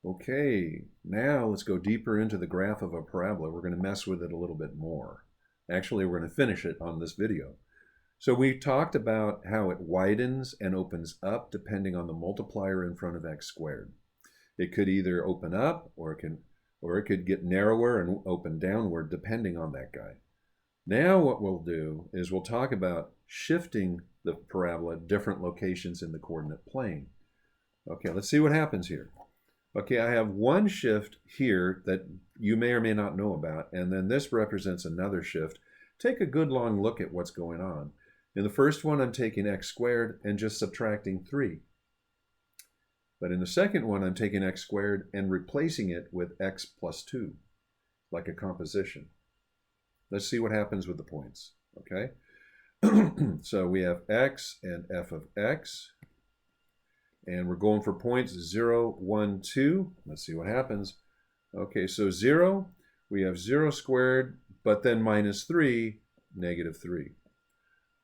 Okay, now let's go deeper into the graph of a parabola. We're going to mess with it a little bit more. Actually, we're going to finish it on this video. So we talked about how it widens and opens up depending on the multiplier in front of x squared. It could either open up or it could get narrower and open downward depending on that guy. Now what we'll do is we'll talk about shifting the parabola at different locations in the coordinate plane. Okay, let's see what happens here. Okay, I have one shift here that you may or may not know about, and then this represents another shift. Take a good long look at what's going on. In the first one, I'm taking x squared and just subtracting 3. But in the second one, I'm taking x squared and replacing it with x plus 2, like a composition. Let's see what happens with the points, okay? So we have x and f of x. And we're going for points 0, 1, 2. Let's see what happens. Okay, so 0, we have 0 squared, but then minus 3, negative 3.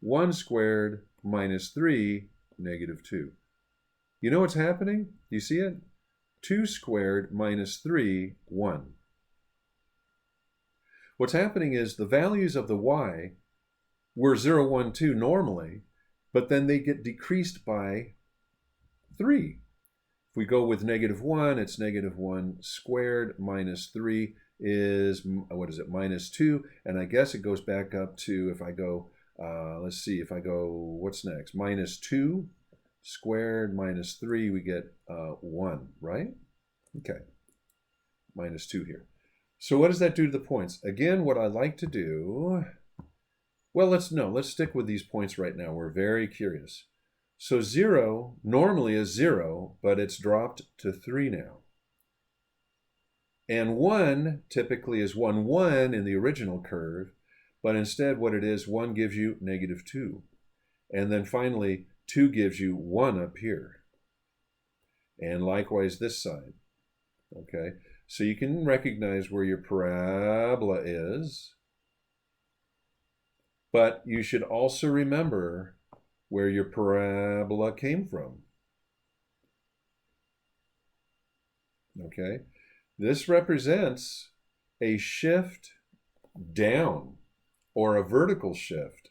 1 squared minus 3, negative 2. You know what's happening? Do you see it? 2 squared minus 3, 1. What's happening is the values of the y were 0, 1, 2 normally, but then they get decreased by 3. If we go with negative 1, it's negative 1 squared minus 3 is, what is it, minus 2. And I guess it goes back up to, if I go, let's see, if I go, what's next? Minus 2 squared minus 3, we get 1, right? Okay, minus 2 here. So what does that do to the points? Again, what I like to do, well, let's stick with these points right now. We're very curious. So 0 normally is 0, but it's dropped to 3 now. And 1 typically is 1, 1 in the original curve, but instead what it is, 1 gives you negative 2. And then finally, 2 gives you 1 up here. And likewise this side. Okay, so you can recognize where your parabola is, but you should also remember where your parabola came from. Okay, this represents a shift down or a vertical shift.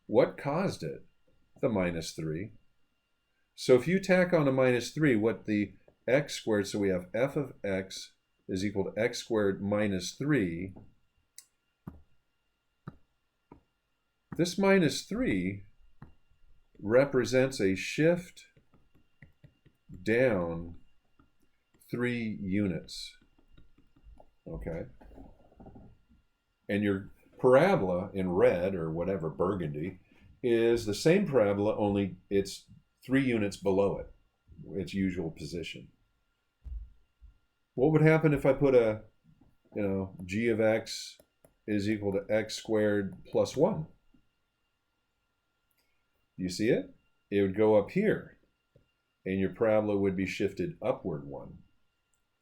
What caused it? The minus 3. So if you tack on a minus 3, what the x squared, so we have f of x is equal to x squared minus 3. This minus 3 represents a shift down 3 units, okay? And your parabola in red, or whatever, burgundy, is the same parabola, only it's 3 units below it, its usual position. What would happen if I put a, g of x is equal to x squared plus 1? You see it? It would go up here, and your parabola would be shifted upward 1.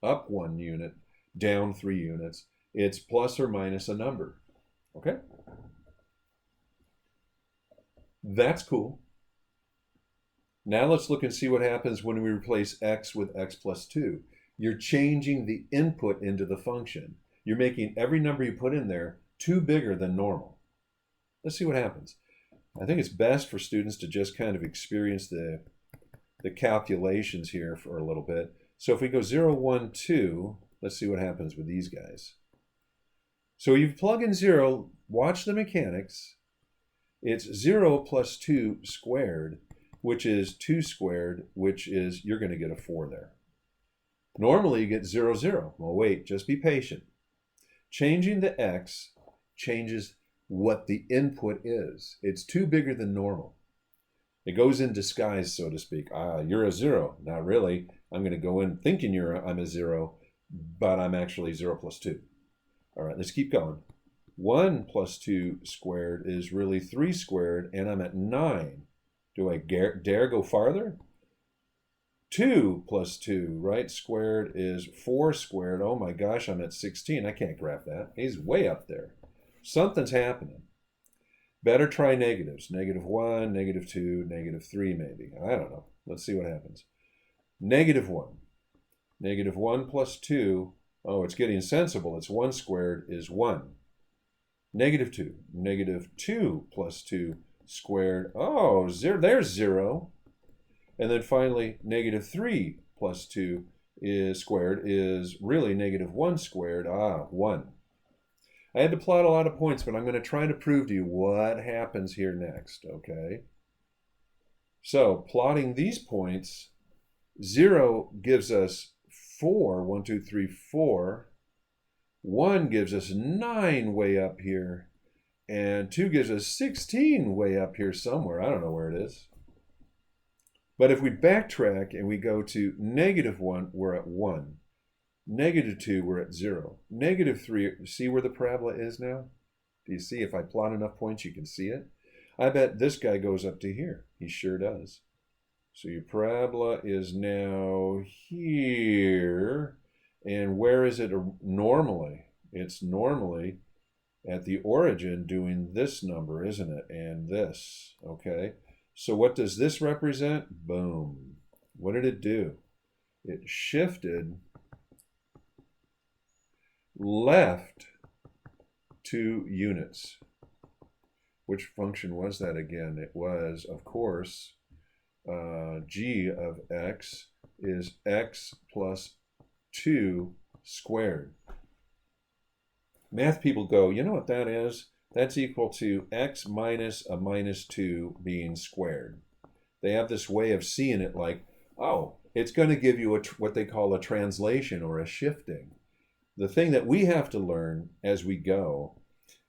Up 1 unit, down 3 units. It's plus or minus a number. Okay? That's cool. Now let's look and see what happens when we replace x with x plus 2. You're changing the input into the function. You're making every number you put in there 2 bigger than normal. Let's see what happens. I think it's best for students to just kind of experience the calculations here for a little bit. So if we go 0, 1, 2, let's see what happens with these guys. So you plug in 0, watch the mechanics. It's 0 plus 2 squared, which is 2 squared, which is, you're going to get a 4 there. Normally you get 0, 0. Well, wait, just be patient. Changing the x changes what the input is. It's 2 bigger than normal. It goes in disguise, so to speak. You're a 0. Not really. I'm going to go in thinking I'm a 0, but I'm actually 0 plus 2. All right, let's keep going. 1 plus 2 squared is really 3 squared, and I'm at 9. Do I dare go farther? 2 plus 2, right, squared is 4 squared. Oh my gosh, I'm at 16. I can't graph that. He's way up there. Something's happening. Better try negatives. Negative 1, negative 2, negative 3 maybe. I don't know. Let's see what happens. Negative 1. Negative 1 plus 2. Oh, it's getting sensible. It's 1 squared is 1. Negative 2. Negative 2 plus 2 squared. Oh, there's 0. And then finally, negative 3 plus 2 is squared is really negative 1 squared. 1. I had to plot a lot of points, but I'm going to try to prove to you what happens here next, okay? So, plotting these points, 0 gives us 4. 1, 2, 3, 4. 1 gives us 9 way up here. And 2 gives us 16 way up here somewhere. I don't know where it is. But if we backtrack and we go to negative 1, we're at 1. Negative 2, we're at 0. Negative 3, see where the parabola is now? Do you see? If I plot enough points, you can see it. I bet this guy goes up to here. He sure does. So your parabola is now here. And where is it normally? It's normally at the origin doing this number, isn't it? And this, okay? So what does this represent? Boom. What did it do? It shifted left 2 units. Which function was that again? It was, of course, g of x is x plus 2 squared. Math people go, you know what that is? That's equal to x minus a minus 2 being squared. They have this way of seeing it like, oh, it's going to give you what they call a translation or a shifting. The thing that we have to learn as we go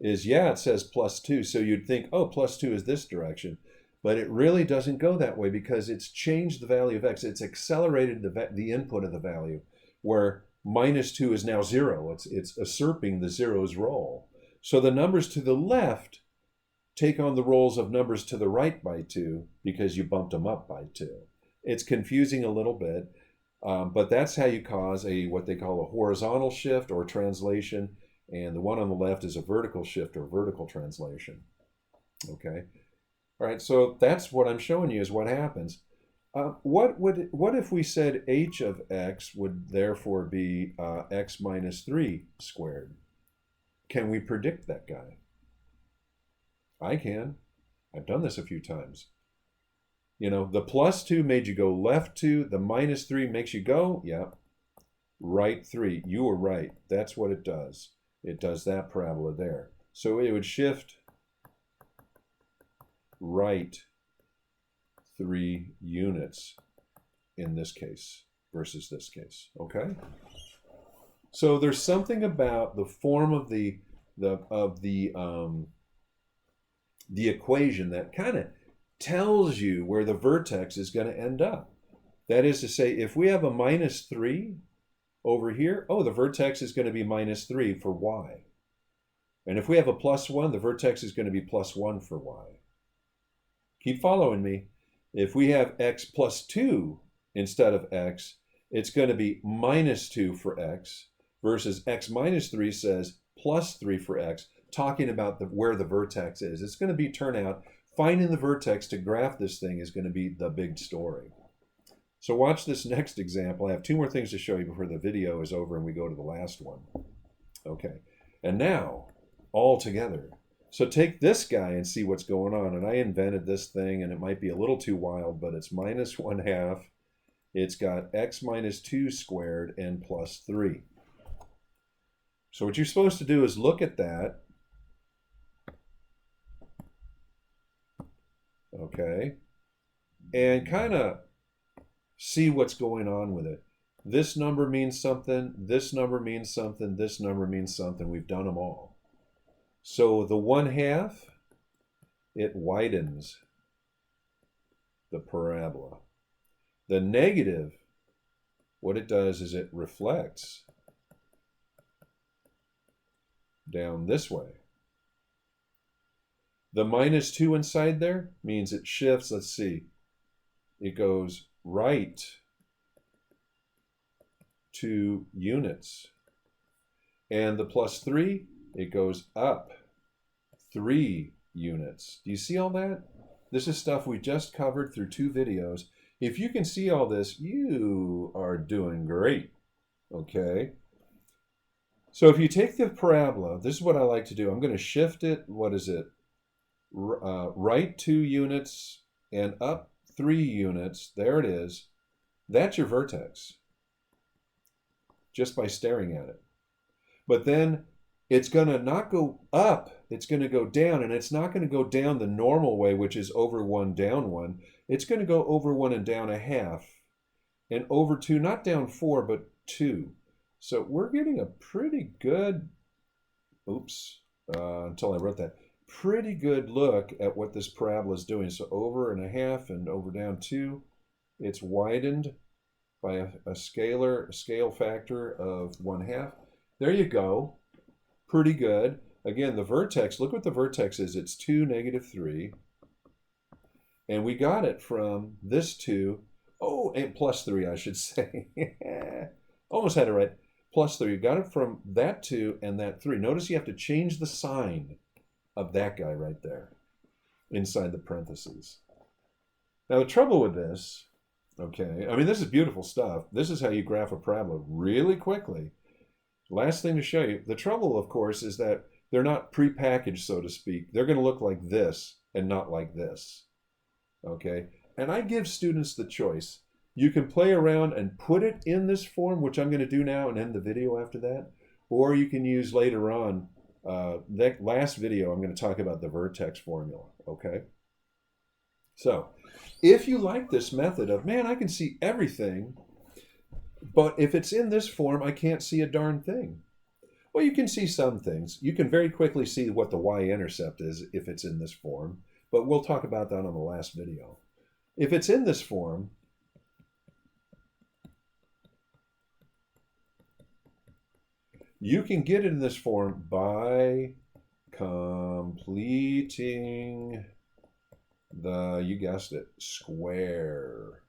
is, yeah, it says plus 2, so you'd think, oh, plus 2 is this direction. But it really doesn't go that way because it's changed the value of x. It's accelerated the input of the value, where minus 2 is now 0. It's usurping the zero's role. So the numbers to the left take on the roles of numbers to the right by 2 because you bumped them up by 2. It's confusing a little bit, but that's how you cause what they call a horizontal shift or translation, and the one on the left is a vertical shift or vertical translation. Okay. All right, so that's what I'm showing you is what happens. What if we said h of x would therefore be x minus 3 squared? Can we predict that guy? I can. I've done this a few times. You know, the plus 2 made you go left 2. The minus 3 makes you go, yeah, right 3. You were right. That's what it does. It does that parabola there. So it would shift right 3 units in this case versus this case, okay? So there's something about the form of the equation that kind of tells you where the vertex is going to end up. That is to say, if we have a minus 3 over here, oh, the vertex is going to be minus 3 for y. And if we have a plus 1, the vertex is going to be plus 1 for y. Keep following me. If we have x plus 2 instead of x, it's going to be minus 2 for x, versus x minus 3 says plus 3 for x, talking about where the vertex is. It's going to be, turn out, finding the vertex to graph this thing is going to be the big story. So watch this next example. I have 2 more things to show you before the video is over and we go to the last one. Okay, and now, all together. So take this guy and see what's going on. And I invented this thing, and it might be a little too wild, but it's minus 1/2. It's got x minus 2 squared and plus 3. So what you're supposed to do is look at that. Okay. And kind of see what's going on with it. This number means something. This number means something. This number means something. We've done them all. So the 1/2, it widens the parabola. The negative, what it does is it reflects down this way. The minus 2 inside there means it shifts, let's see, it goes right 2 units. And the plus 3, it goes up 3 units. Do you see all that? This is stuff we just covered through 2 videos. If you can see all this, you are doing great. Okay. So if you take the parabola, this is what I like to do. I'm going to shift it, what is it? Right 2 units and up 3 units. There it is. That's your vertex, just by staring at it. But then it's going to not go up, it's going to go down, and it's not going to go down the normal way, which is over 1, down 1. It's going to go over 1 and down a half, and over 2, not down 4, but 2. So we're getting a pretty good, until I wrote that, pretty good look at what this parabola is doing. So over and a half and over down 2, it's widened by a scale factor of 1/2. There you go. Pretty good. Again, the vertex, look what the vertex is. It's 2, -3. And we got it from this 2, and +3, I should say. Almost had it right. +3. You got it from that 2 and that 3. Notice you have to change the sign of that guy right there inside the parentheses. Now, the trouble with this, okay, I mean, this is beautiful stuff. This is how you graph a parabola really quickly. Last thing to show you. The trouble, of course, is that they're not prepackaged, so to speak. They're going to look like this and not like this. Okay? And I give students the choice. You can play around and put it in this form, which I'm going to do now and end the video after that. Or you can use later on, that last video, I'm going to talk about the vertex formula. Okay? So, if you like this method of, man, I can see everything, but if it's in this form, I can't see a darn thing. Well, you can see some things. You can very quickly see what the y-intercept is if it's in this form, but we'll talk about that on the last video. If it's in this form, you can get it in this form by completing the, you guessed it, square.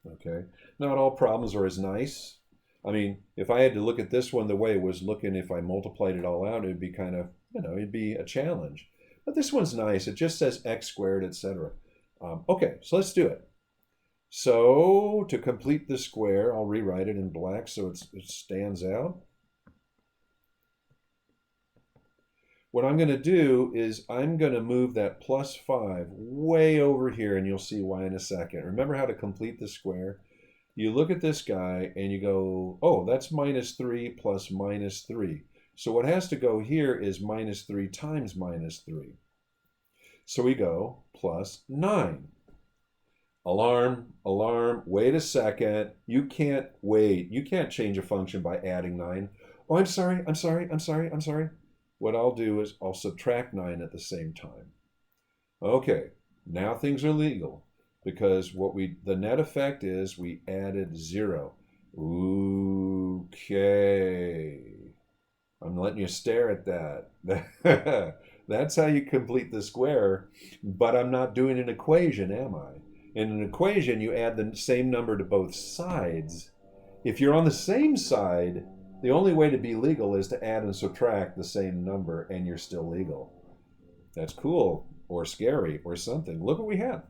Okay, not all problems are as nice. I mean, if I had to look at this one the way it was looking, if I multiplied it all out, it'd be kind of, it'd be a challenge. But this one's nice. It just says x squared, etc. Okay, so let's do it. So to complete the square, I'll rewrite it in black so it stands out. What I'm going to do is I'm going to move that +5 way over here, and you'll see why in a second. Remember how to complete the square? You look at this guy and you go, oh, that's -3 plus -3. So what has to go here is -3 times -3. So we go +9. Alarm, alarm, wait a second. You can't wait. You can't change a function by adding 9. Oh, I'm sorry. What I'll do is I'll subtract 9 at the same time. Okay, now things are legal because the net effect is we added 0. Okay. I'm letting you stare at that. That's how you complete the square, but I'm not doing an equation, am I? In an equation, you add the same number to both sides. If you're on the same side, the only way to be legal is to add and subtract the same number, and you're still legal. That's cool, or scary, or something. Look what we have.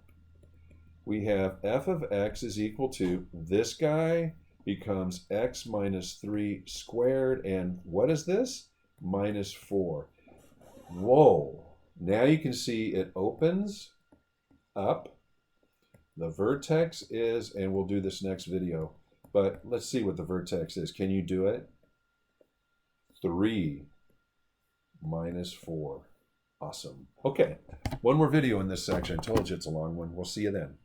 We have f of x is equal to, this guy becomes x minus 3 squared, and what is this? -4. Whoa. Now you can see it opens up. The vertex is, and we'll do this next video, but let's see what the vertex is. Can you do it? 3 minus 4. Awesome. Okay, one more video in this section. I told you it's a long one. We'll see you then.